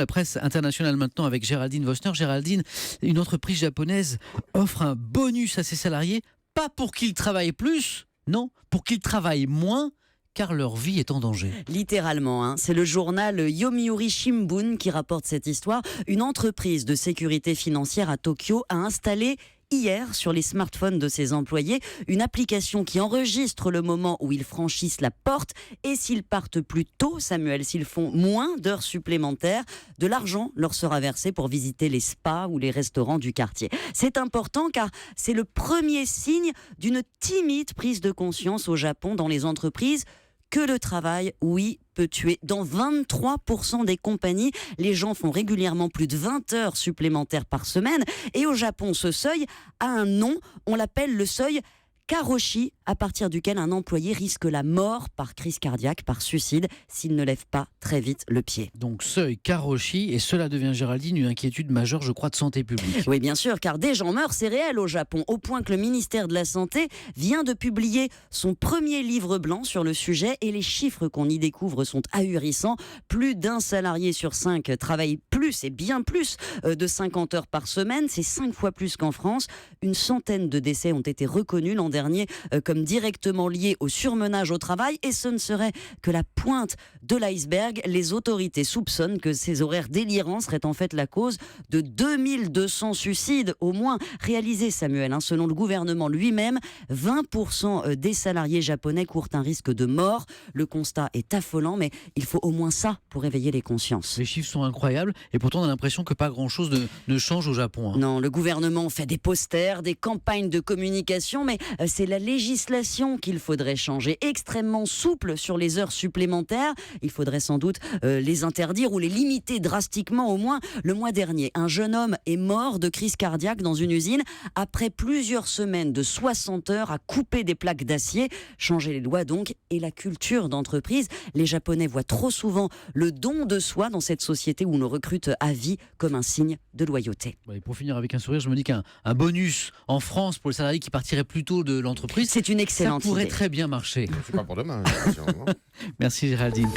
la presse internationale maintenant avec Géraldine Vossner. Géraldine, une entreprise japonaise offre un bonus à ses salariés, pas pour qu'ils travaillent plus, non, pour qu'ils travaillent moins, car leur vie est en danger. Littéralement, c'est le journal Yomiuri Shimbun qui rapporte cette histoire. Une entreprise de sécurité financière à Tokyo a installé hier sur les smartphones de ses employés une application qui enregistre le moment où ils franchissent la porte et s'ils partent plus tôt, Samuel, s'ils font moins d'heures supplémentaires, de l'argent leur sera versé pour visiter les spas ou les restaurants du quartier. C'est important car c'est le premier signe d'une timide prise de conscience au Japon dans les entreprises que le travail, oui, peut tuer. Dans 23% des compagnies, les gens font régulièrement plus de 20 heures supplémentaires par semaine. Et au Japon, ce seuil a un nom, on l'appelle le seuil Karoshi, à partir duquel un employé risque la mort par crise cardiaque, par suicide, s'il ne lève pas très vite le pied. Donc seuil Karoshi, et cela devient, Géraldine, une inquiétude majeure, je crois, de santé publique. Oui, bien sûr, car des gens meurent, c'est réel au Japon, au point que le ministère de la Santé vient de publier son premier livre blanc sur le sujet, et les chiffres qu'on y découvre sont ahurissants. Plus d'un salarié sur 5 travaille plus, et bien plus, de 50 heures par semaine. C'est 5 fois plus qu'en France. Une centaine de décès ont été reconnus l'an dernier comme directement liés au surmenage au travail, et ce ne serait que la pointe de l'iceberg. Les autorités soupçonnent que ces horaires délirants seraient en fait la cause de 2200 suicides au moins réalisés, Samuel. Selon le gouvernement lui-même, 20% des salariés japonais courent un risque de mort. Le constat est affolant, mais il faut au moins ça pour éveiller les consciences. Les chiffres sont incroyables, et pourtant on a l'impression que pas grand-chose ne change au Japon. Non, le gouvernement fait des posters, des campagnes de communication, mais c'est la législation qu'il faudrait changer, extrêmement souple sur les heures supplémentaires. Il faudrait sans doute les interdire ou les limiter drastiquement au moins. Le mois dernier, un jeune homme est mort de crise cardiaque dans une usine après plusieurs semaines de 60 heures à couper des plaques d'acier. Changer les lois donc et la culture d'entreprise. Les Japonais voient trop souvent le don de soi dans cette société où on le recrute à vie comme un signe de loyauté. Et pour finir avec un sourire, je me dis qu'un bonus en France pour les salariés qui partiraient plus tôt de l'entreprise, c'est une excellente idée. Ça pourrait idée. très bien marcher. C'est pas pour demain. Merci Géraldine.